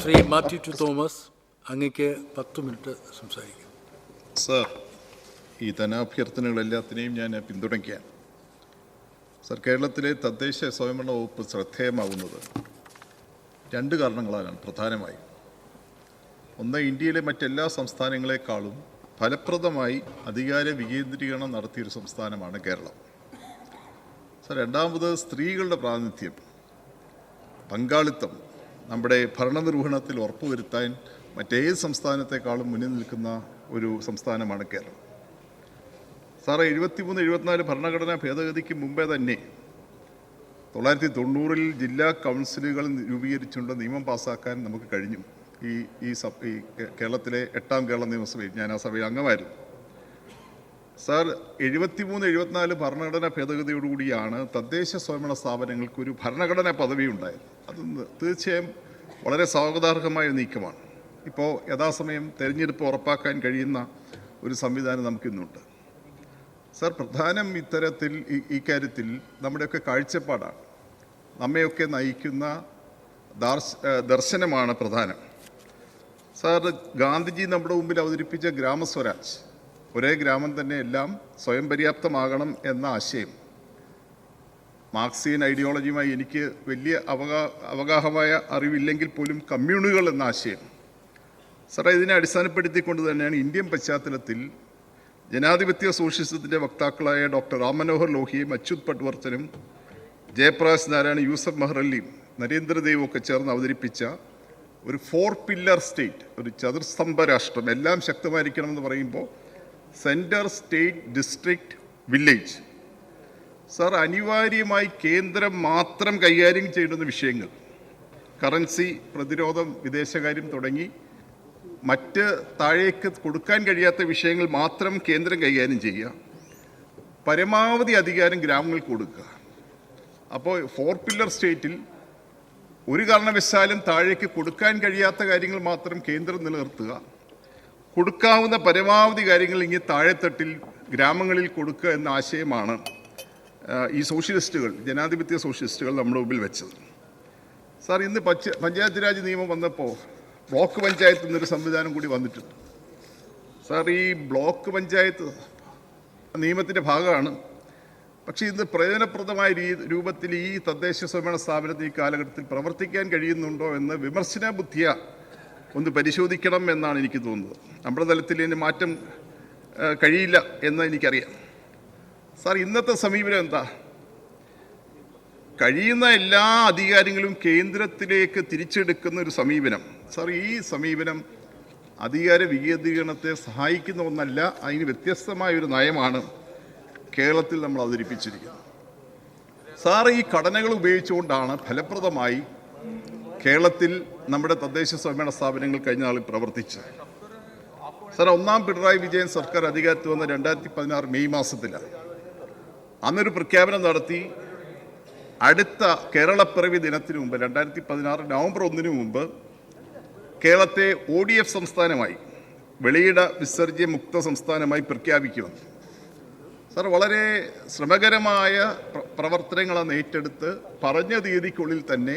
Shri Mathew T Thomas, അങ്ങക്ക് 10 minute സംസാരിക്കും. Sir, ഈ ധനാഭ്യർത്ഥനകളെല്ലാത്തിനെയും ഞാൻ പിന്തുണയ്ക്കുകയാണ്. സർ, കേരളത്തിലെ തദ്ദേശ സ്വയംഭരണ വകുപ്പ് ശ്രദ്ധേയമാവുന്നത് 2 കാരണങ്ങളാലാണ് പ്രധാനമായും. ഒന്ന്, ഇന്ത്യയിലെ മറ്റെല്ലാ സംസ്ഥാനങ്ങളെക്കാളും ഫലപ്രദമായി അധികാര വികേന്ദ്രീകരണം നടത്തിയൊരു സംസ്ഥാനമാണ് കേരളം. സർ, രണ്ടാമത്, സ്ത്രീകളുടെ പ്രാതിനിധ്യം, പങ്കാളിത്തം നമ്മുടെ ഭരണനിർവഹണത്തിൽ ഉറപ്പുവരുത്താൻ മറ്റേത് സംസ്ഥാനത്തെക്കാളും മുന്നിൽ നിൽക്കുന്ന ഒരു സംസ്ഥാനമാണ് കേരളം. സാറേ, 73-74 ഭരണഘടനാ ഭേദഗതിക്ക് മുമ്പേ തന്നെ 1990-ൽ ജില്ലാ കൗൺസിലുകൾ രൂപീകരിച്ചുകൊണ്ട് നിയമം പാസ്സാക്കാൻ നമുക്ക് കഴിഞ്ഞു. ഈ കേരളത്തിലെ 8ാം കേരള നിയമസഭയിൽ ഞാൻ ആ സഭയിൽ അംഗമായിരുന്നു. സാർ, 73-74 ഭരണഘടനാ ഭേദഗതിയോടുകൂടിയാണ് തദ്ദേശ സ്വയംഭരണ സ്ഥാപനങ്ങൾക്ക് ഒരു ഭരണഘടനാ പദവി ഉണ്ടായത്. അത് തീർച്ചയായും വളരെ സ്വാഗതാർഹമായ നീക്കമാണ്. ഇപ്പോൾ യഥാസമയം തെരഞ്ഞെടുപ്പ് ഉറപ്പാക്കാൻ കഴിയുന്ന ഒരു സംവിധാനം നമുക്കിന്നുണ്ട്. സാർ, പ്രധാനം ഇക്കാര്യത്തിൽ നമ്മുടെയൊക്കെ കാഴ്ചപ്പാടാണ്, നമ്മയൊക്കെ നയിക്കുന്ന ദർശനമാണ് പ്രധാനം. സാർ, ഗാന്ധിജി നമ്മുടെ മുമ്പിൽ അവതരിപ്പിച്ച ഗ്രാമസ്വരാജ്, ഒരേ ഗ്രാമം തന്നെ എല്ലാം സ്വയം പര്യാപ്തമാകണം എന്ന ആശയം, മാർക്സിയൻ ഐഡിയോളജിയുമായി എനിക്ക് വലിയ അവഗാഹമായ അറിവില്ലെങ്കിൽ പോലും കമ്മ്യൂണുകൾ എന്ന ആശയം, സാറേ, ഇതിനെ അടിസ്ഥാനപ്പെടുത്തിക്കൊണ്ട് തന്നെയാണ് ഇന്ത്യൻ പശ്ചാത്തലത്തിൽ ജനാധിപത്യ സോഷ്യലിസത്തിൻ്റെ വക്താക്കളായ ഡോക്ടർ റാം മനോഹർ ലോഹിയയും അച്യുത് പട്വർത്തനും ജയപ്രകാശ് നാരായണ, യൂസഫ് മെഹ്റല്ലിയും നരേന്ദ്രദേവും ഒക്കെ ചേർന്ന് അവതരിപ്പിച്ച ഒരു 4 പില്ലർ സ്റ്റേറ്റ്, ഒരു ചതുർസ്തംഭ രാഷ്ട്രം, എല്ലാം ശക്തമായിരിക്കണമെന്ന് പറയുമ്പോൾ centre, state, district, village. Sir, അനിവാര്യമായി കേന്ദ്രം മാത്രം കൈകാര്യം ചെയ്യേണ്ടുന്ന വിഷയങ്ങൾ, കറൻസി, പ്രതിരോധം, വിദേശകാര്യം തുടങ്ങി മറ്റ് താഴേക്ക് കൊടുക്കാൻ കഴിയാത്ത വിഷയങ്ങൾ മാത്രം കേന്ദ്രം കൈകാര്യം ചെയ്യുക, പരമാവധി അധികാരം ഗ്രാമങ്ങൾക്ക് കൊടുക്കുക. അപ്പോൾ 4 പില്ലർ സ്റ്റേറ്റിൽ ഒരു കാരണവശാലും താഴേക്ക് കൊടുക്കാൻ കഴിയാത്ത കാര്യങ്ങൾ മാത്രം കേന്ദ്രം നിലനിർത്തുക, കൊടുക്കാവുന്ന പരമാവധി കാര്യങ്ങൾ ഇങ്ങനെ താഴെത്തട്ടിൽ ഗ്രാമങ്ങളിൽ കൊടുക്കുക എന്ന ആശയമാണ് ഈ സോഷ്യലിസ്റ്റുകൾ, ജനാധിപത്യ സോഷ്യലിസ്റ്റുകൾ നമ്മുടെ മുമ്പിൽ വെച്ചത്. സാർ, ഇന്ന് പഞ്ചായത്ത് രാജ് നിയമം വന്നപ്പോൾ ബ്ലോക്ക് പഞ്ചായത്ത് എന്നൊരു സംവിധാനം കൂടി വന്നിട്ടുണ്ട്. സാർ, ഈ ബ്ലോക്ക് പഞ്ചായത്ത് നിയമത്തിൻ്റെ ഭാഗമാണ്. പക്ഷേ ഇന്ന് പ്രയോജനപ്രദമായ രൂപത്തിൽ ഈ തദ്ദേശ സ്വയംഭരണ സ്ഥാപനത്തിൽ ഈ കാലഘട്ടത്തിൽ പ്രവർത്തിക്കാൻ കഴിയുന്നുണ്ടോ എന്ന് വിമർശന ബുദ്ധിയ ഒന്ന് പരിശോധിക്കണം എന്നാണ് എനിക്ക് തോന്നുന്നത്. നമ്മുടെ തലത്തിൽ ഇതിന് മാറ്റം കഴിയില്ല എന്ന് എനിക്കറിയാം. സാർ, ഇന്നത്തെ സമീപനം എന്താ? കഴിയുന്ന എല്ലാ അധികാരങ്ങളും കേന്ദ്രത്തിലേക്ക് തിരിച്ചെടുക്കുന്ന ഒരു സമീപനം. സാർ, ഈ സമീപനം അധികാര വികേന്ദ്രീകരണത്തെ സഹായിക്കുന്ന ഒന്നല്ല, അതിന് വ്യത്യസ്തമായൊരു നയമാണ് കേരളത്തിൽ നമ്മൾ അവതരിപ്പിച്ചിരിക്കുന്നത്. സാർ, ഈ ഘടനകൾ ഉപയോഗിച്ചുകൊണ്ടാണ് ഫലപ്രദമായി കേരളത്തിൽ നമ്മുടെ തദ്ദേശ സ്വയംഭരണ സ്ഥാപനങ്ങൾ കഴിഞ്ഞ നാളിൽ പ്രവർത്തിച്ചത്. സാർ, 1ാം പിണറായി വിജയൻ സർക്കാർ അധികാരത്തിൽ വന്ന 2016 മെയ് മാസത്തിലാണ്. അന്നൊരു പ്രഖ്യാപനം നടത്തി, അടുത്ത കേരളപ്പിറവി ദിനത്തിന് മുമ്പ് 2016 നവംബർ 1 മുമ്പ് കേരളത്തെ ODF സംസ്ഥാനമായി, വെളിയിട വിസർജ്യ മുക്ത സംസ്ഥാനമായി പ്രഖ്യാപിക്കുമെന്ന്. സാർ, വളരെ ശ്രമകരമായ പ്രവർത്തനങ്ങളാണ് ഏറ്റെടുത്ത് പറഞ്ഞ തീയതിക്കുള്ളിൽ തന്നെ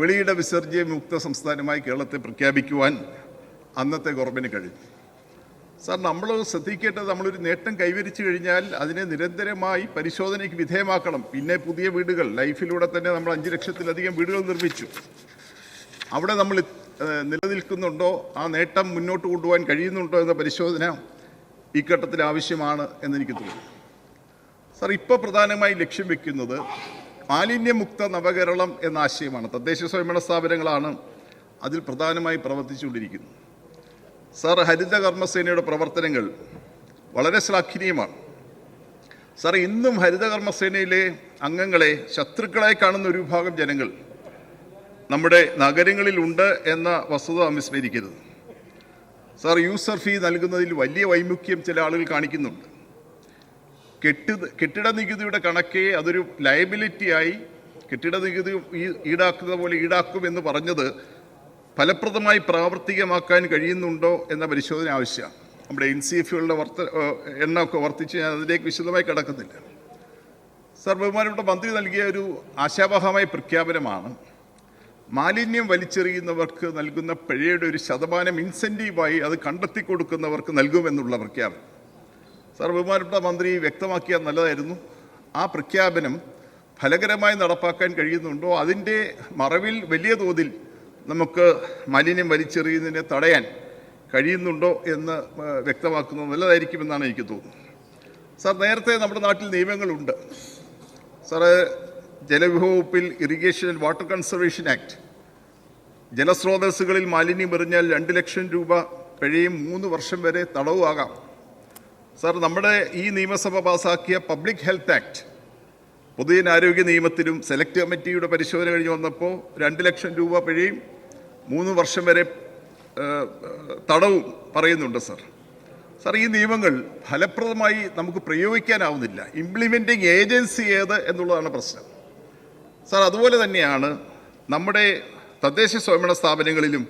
വെളിയിട വിസർജ്യ മുക്ത സംസ്ഥാനമായി കേരളത്തെ പ്രഖ്യാപിക്കുവാൻ അന്നത്തെ ഗവൺമെൻറ് കഴിഞ്ഞു. സാർ, നമ്മൾ ശ്രദ്ധിക്കേണ്ടത്, നമ്മളൊരു നേട്ടം കൈവരിച്ചു കഴിഞ്ഞാൽ അതിനെ നിരന്തരമായി പരിശോധനയ്ക്ക് വിധേയമാക്കണം. പിന്നെ പുതിയ വീടുകൾ, ലൈഫിലൂടെ തന്നെ നമ്മൾ 5 ലക്ഷത്തിലധികം വീടുകൾ നിർമ്മിച്ചു. അവിടെ നമ്മൾ നിലനിൽക്കുന്നുണ്ടോ, ആ നേട്ടം മുന്നോട്ട് കൊണ്ടുപോകാൻ കഴിയുന്നുണ്ടോ എന്ന പരിശോധന ഈ ഘട്ടത്തിൽ ആവശ്യമാണ് എന്നെനിക്ക് തോന്നുന്നു. സാർ, ഇപ്പോൾ പ്രധാനമായി ലക്ഷ്യം വെക്കുന്നത് മാലിന്യമുക്ത നവകേരളം എന്ന ആശയമാണ്. തദ്ദേശ സ്വയംഭരണ സ്ഥാപനങ്ങളാണ് അതിൽ പ്രധാനമായി പ്രവർത്തിച്ചുകൊണ്ടിരിക്കുന്നത്. സാർ, ഹരിത കർമ്മസേനയുടെ പ്രവർത്തനങ്ങൾ വളരെ ശ്ലാഘനീയമാണ്. സാർ, ഇന്നും ഹരിത കർമ്മസേനയിലെ അംഗങ്ങളെ ശത്രുക്കളായി കാണുന്ന ഒരു വിഭാഗം ജനങ്ങൾ നമ്മുടെ നഗരങ്ങളിലുണ്ട് എന്ന വസ്തുത വിസ്മരിക്കരുത്. സാർ, യൂസർ ഫീ നൽകുന്നതിൽ വലിയ വൈമുഖ്യം ചില ആളുകൾ കാണിക്കുന്നുണ്ട്. കെട്ടിട നികുതിയുടെ കണക്കെ അതൊരു ലയബിലിറ്റിയായി കെട്ടിട നികുതി ഈടാക്കുന്ന പോലെ ഈടാക്കുമെന്ന് പറഞ്ഞത് ഫലപ്രദമായി പ്രാവർത്തികമാക്കാൻ കഴിയുന്നുണ്ടോ എന്ന പരിശോധന ആവശ്യമാണ്. നമ്മുടെ NCFകളുടെ എണ്ണമൊക്കെ വർദ്ധിച്ച് ഞാൻ അതിലേക്ക് വിശദമായി കിടക്കുന്നില്ല. സർ, ബഹുമാനപ്പെട്ട മന്ത്രി നൽകിയ ഒരു ആശാവഹമായ പ്രഖ്യാപനമാണ് മാലിന്യം വലിച്ചെറിയുന്നവർക്ക് നൽകുന്ന പിഴയുടെ ഒരു ശതമാനം ഇൻസെൻറ്റീവായി അത് കണ്ടെത്തി കൊടുക്കുന്നവർക്ക് നൽകുമെന്നുള്ള പ്രഖ്യാപനം. സാർ, ബഹുമാനപ്പെട്ട മന്ത്രി വ്യക്തമാക്കിയാൽ നല്ലതായിരുന്നു. ആ പ്രഖ്യാപനം ഫലകരമായി നടപ്പാക്കാൻ കഴിയുന്നുണ്ടോ, അതിൻ്റെ മറവിൽ വലിയ തോതിൽ നമുക്ക് മാലിന്യം വലിച്ചെറിയുന്നതിനെ തടയാൻ കഴിയുന്നുണ്ടോ എന്ന് വ്യക്തമാക്കുന്നത് നല്ലതായിരിക്കുമെന്നാണ് എനിക്ക് തോന്നുന്നത്. സാർ, നേരത്തെ നമ്മുടെ നാട്ടിൽ നിയമങ്ങളുണ്ട്. സാറ്, ജലവിഭവ വകുപ്പിൽ irrigation and water conservation act, ജലസ്രോതസ്സുകളിൽ മാലിന്യം എറിഞ്ഞാൽ 2 ലക്ഷം രൂപ പിഴയും 3 വർഷം വരെ തടവുമാകാം. സാർ, നമ്മുടെ ഈ നിയമസഭ പാസാക്കിയ പബ്ലിക് ഹെൽത്ത് ആക്ട്, പൊതുജനാരോഗ്യ നിയമത്തിലും സെലക്ട് കമ്മിറ്റിയുടെ പരിശോധന കഴിഞ്ഞ് വന്നപ്പോൾ 2 ലക്ഷം രൂപ പിഴയും 3 വർഷം വരെ തടവും പറയുന്നുണ്ട്. സാർ, ഈ നിയമങ്ങൾ ഫലപ്രദമായി നമുക്ക് പ്രയോഗിക്കാനാവുന്നില്ല. ഇംപ്ലിമെൻറ്റിംഗ് ഏജൻസി ഏത് എന്നുള്ളതാണ് പ്രശ്നം. സാർ, അതുപോലെ തന്നെയാണ് നമ്മുടെ തദ്ദേശ സ്വയംഭരണ സ്ഥാപനങ്ങളിലും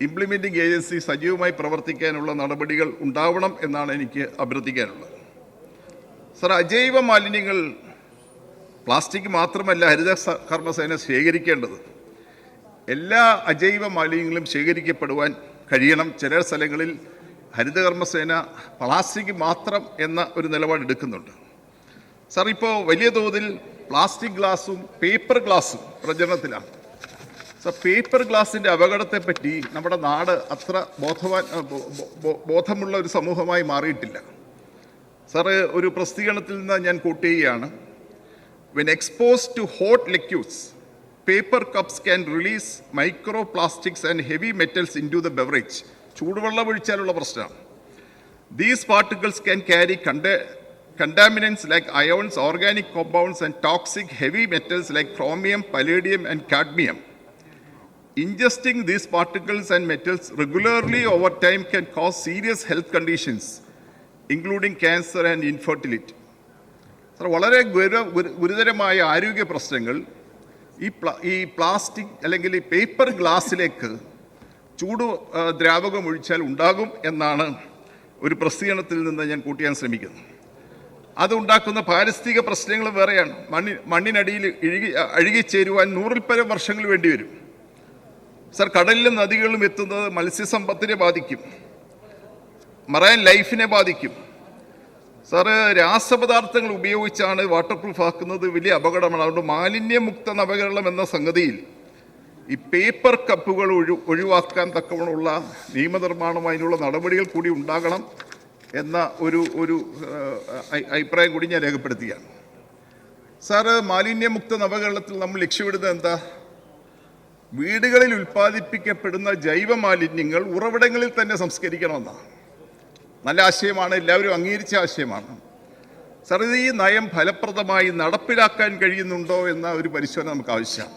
ഇംപ്ലിമെൻറ്റിംഗ് ഏജൻസി സജീവമായി പ്രവർത്തിക്കാനുള്ള നടപടികൾ ഉണ്ടാവണം എന്നാണ് എനിക്ക് അഭ്യർത്ഥിക്കാനുള്ളത്. സാർ, അജൈവ മാലിന്യങ്ങൾ പ്ലാസ്റ്റിക് മാത്രമല്ല ഹരിത കർമ്മസേന ശേഖരിക്കേണ്ടത്. എല്ലാ അജൈവ മാലിന്യങ്ങളും ശേഖരിക്കപ്പെടുവാൻ കഴിയണം. ചില സ്ഥലങ്ങളിൽ ഹരിതകർമ്മസേന പ്ലാസ്റ്റിക് മാത്രം എന്ന ഒരു നിലപാടെടുക്കുന്നുണ്ട്. സാർ, ഇപ്പോൾ വലിയ തോതിൽ പ്ലാസ്റ്റിക് ഗ്ലാസും പേപ്പർ ഗ്ലാസും പ്രചരണത്തിലാണ്. സാർ, പേപ്പർ ഗ്ലാസിൻ്റെ അപകടത്തെപ്പറ്റി നമ്മുടെ നാട് അത്ര ബോധമുള്ള ഒരു സമൂഹമായി മാറിയിട്ടില്ല. സാറ്, ഒരു പ്രസിദ്ധീകരണത്തിൽ നിന്ന് ഞാൻ കോട്ട് ചെയ്യുകയാണ്. When exposed to hot liquids, paper cups can release micro plastics and heavy metals into the beverage. ചൂടുവെള്ളം ഒഴിച്ചാലുള്ള പ്രശ്നമാണ്. These particles can carry contaminants like ions, organic compounds and toxic heavy metals like chromium, palladium and cadmium. Ingesting these particles and metals regularly over time can cause serious health conditions, including cancer and infertility. വളരെ ഗുരുതരമായ ആരോഗ്യ പ്രശ്നങ്ങൾ ഈ plastic അല്ലെങ്കിൽ ഈ paper ഗ്ലാസ്സിലേക്ക് ചൂട് ദ്രാവകം ഒഴിച്ചാൽ ഉണ്ടാകും എന്നാണ് ഒരു പ്രസിദ്ധീകരണത്തിൽ നിന്ന് ഞാൻ കൂട്ടിയാൻ ശ്രമിക്കുന്നത്. അതുണ്ടാക്കുന്ന പാരിസ്ഥിതിക പ്രശ്നങ്ങൾ വേറെയാണ്. മണ്ണിനടിയിൽ അഴുകിച്ചേരുവാൻ 100-ൽ പരം വർഷങ്ങൾ വേണ്ടിവരും. സാർ, കടലിലും നദികളിലും എത്തുന്നത് മത്സ്യസമ്പത്തിനെ ബാധിക്കും, മറൈൻ ലൈഫിനെ ബാധിക്കും. സാറ്, രാസപദാർത്ഥങ്ങൾ ഉപയോഗിച്ചാണ് വാട്ടർ പ്രൂഫ് ആക്കുന്നത്, വലിയ അപകടമാണ്. അതുകൊണ്ട് മാലിന്യമുക്ത നവകേരളം എന്ന സംഗതിയിൽ ഈ പേപ്പർ കപ്പുകൾ ഒഴിവാക്കാൻ തക്കവണ്ണമുള്ള നിയമനിർമ്മാണം, അതിനുള്ള നടപടികൾ കൂടി ഉണ്ടാകണം എന്ന ഒരു അഭിപ്രായം കൂടി ഞാൻ രേഖപ്പെടുത്തുകയാണ്. സാറ്, മാലിന്യമുക്ത നവകേരളത്തിൽ നമ്മൾ ലക്ഷ്യമിടുന്നത് എന്താ? വീടുകളിൽ ഉൽപ്പാദിപ്പിക്കപ്പെടുന്ന ജൈവ മാലിന്യങ്ങൾ ഉറവിടങ്ങളിൽ തന്നെ സംസ്കരിക്കണമെന്നാണ്. നല്ല ആശയമാണ്, എല്ലാവരും അംഗീകരിച്ച ആശയമാണ്. സാർ, ഈ നയം ഫലപ്രദമായി നടപ്പിലാക്കാൻ കഴിയുന്നുണ്ടോ എന്ന ഒരു പരിശോധന നമുക്ക് ആവശ്യമാണ്.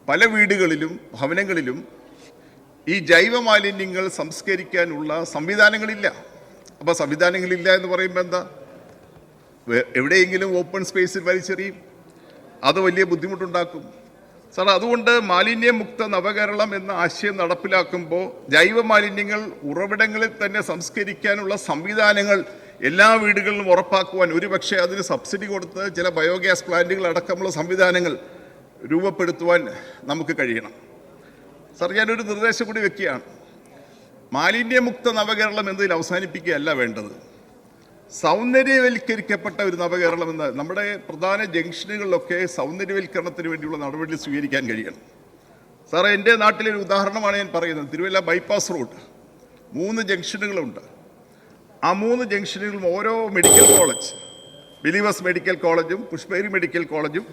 പല വീടുകളിലും ഭവനങ്ങളിലും ഈ ജൈവ മാലിന്യങ്ങൾ സംസ്കരിക്കാനുള്ള സംവിധാനങ്ങളില്ല. അപ്പോൾ സംവിധാനങ്ങളില്ല എന്ന് പറയുമ്പോൾ എന്താ? എവിടെയെങ്കിലും ഓപ്പൺ സ്പേസിൽ വലിച്ചെറിയും, അത് വലിയ ബുദ്ധിമുട്ടുണ്ടാക്കും. സാർ, അതുകൊണ്ട് മാലിന്യമുക്ത നവകേരളം എന്ന ആശയം നടപ്പിലാക്കുമ്പോൾ ജൈവ മാലിന്യങ്ങൾ ഉറവിടങ്ങളിൽ തന്നെ സംസ്കരിക്കാനുള്ള സംവിധാനങ്ങൾ എല്ലാ വീടുകളിലും ഉറപ്പാക്കുവാൻ, ഒരുപക്ഷെ അതിന് സബ്സിഡി കൊടുത്ത് ചില ബയോഗ്യാസ് പ്ലാന്റുകൾ അടക്കമുള്ള സംവിധാനങ്ങൾ രൂപപ്പെടുത്തുവാൻ നമുക്ക് കഴിയണം. സാർ, ഞാനൊരു നിർദ്ദേശം കൂടി വെക്കുകയാണ്. മാലിന്യമുക്ത നവകേരളം എന്നതിൽ അവസാനിപ്പിക്കുകയല്ല വേണ്ടത്. സൗന്ദര്യവൽക്കരിക്കപ്പെട്ട ഒരു നവകേരളം എന്ന് നമ്മുടെ പ്രധാന ജംഗ്ഷനുകളിലൊക്കെ സൗന്ദര്യവൽക്കരണത്തിന് വേണ്ടിയുള്ള നടപടികൾ സ്വീകരിക്കാൻ കഴിയണം. സാറേ, എൻ്റെ നാട്ടിലെ ഒരു ഉദാഹരണമാണ് ഞാൻ പറയുന്നത്. Thiruvalla bypass road 3 ജംഗ്ഷനുകളുണ്ട്. ആ 3 ജംഗ്ഷനുകളും ഓരോ മെഡിക്കൽ കോളേജ്, ബിലീവേഴ്സ് മെഡിക്കൽ കോളേജും പുഷ്പേരി മെഡിക്കൽ കോളേജും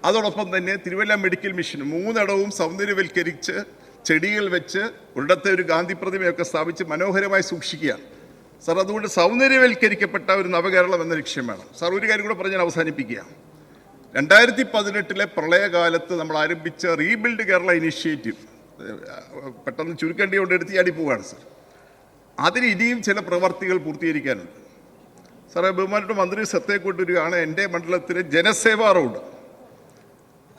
അതോടൊപ്പം തന്നെ തിരുവല്ല മെഡിക്കൽ മിഷനും 3 സൗന്ദര്യവൽക്കരിച്ച് ചെടികൾ വെച്ച് ഒരിടത്തെ ഒരു ഗാന്ധി പ്രതിമയൊക്കെ സ്ഥാപിച്ച് മനോഹരമായി സൂക്ഷിക്കുകയാണ്. സാർ, അതുകൊണ്ട് സൗന്ദര്യവൽക്കരിക്കപ്പെട്ട ഒരു നവകേരളം എന്ന ലക്ഷ്യം വേണം. സാർ, ഒരു കാര്യം കൂടെ പറഞ്ഞ് ഞാൻ അവസാനിപ്പിക്കുക. 2018 പ്രളയകാലത്ത് നമ്മൾ ആരംഭിച്ച റീബിൽഡ് കേരള ഇനിഷ്യേറ്റീവ് പെട്ടെന്ന് ചുരുക്കേണ്ടിയോണ്ട് എടുത്തിയാടി പോവുകയാണ്. സാർ, അതിന് ഇനിയും ചില പ്രവർത്തികൾ പൂർത്തീകരിക്കാനുണ്ട്. സാറേ, ബഹുമാനപ്പെട്ട മന്ത്രി ശ്രദ്ധയെ കൊണ്ടുവരികയാണ്. എൻ്റെ മണ്ഡലത്തിലെ ജനസേവാ റോഡ്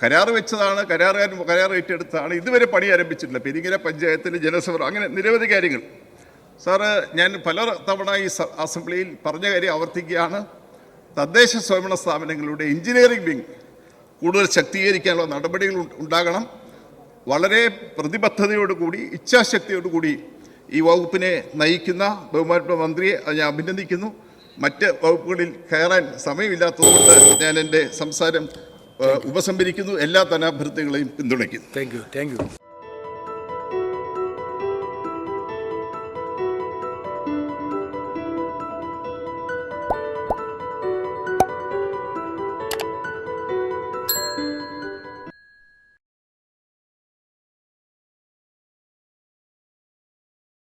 കരാർ വെച്ചതാണ്, കരാർ ഏറ്റെടുത്താണ്, ഇതുവരെ പണി ആരംഭിച്ചിട്ടില്ല. പെരിങ്ങര പഞ്ചായത്തിൽ ജനസേവ, അങ്ങനെ നിരവധി കാര്യങ്ങൾ. സാറ്, ഞാൻ പല തവണ ഈ അസംബ്ലിയിൽ പറഞ്ഞ കാര്യം ആവർത്തിക്കുകയാണ്. തദ്ദേശ സ്വയംഭരണ സ്ഥാപനങ്ങളുടെ എഞ്ചിനീയറിംഗ് വിങ് കൂടുതൽ ശക്തീകരിക്കാനുള്ള നടപടികൾ ഉണ്ടാകണം. വളരെ പ്രതിബദ്ധതയോടുകൂടി ഇച്ഛാശക്തിയോടുകൂടി ഈ വകുപ്പിനെ നയിക്കുന്ന ബഹുമാനപ്പെട്ട മന്ത്രിയെ ഞാൻ അഭിനന്ദിക്കുന്നു. മറ്റ് വകുപ്പുകളിൽ കയറാൻ സമയമില്ലാത്തതുകൊണ്ട് ഞാൻ എൻ്റെ സംസാരം ഉപസംഹരിക്കുന്നു. എല്ലാ ധനാഭ്യർത്ഥനകളെയും പിന്തുണയ്ക്കുന്നു. Thank you.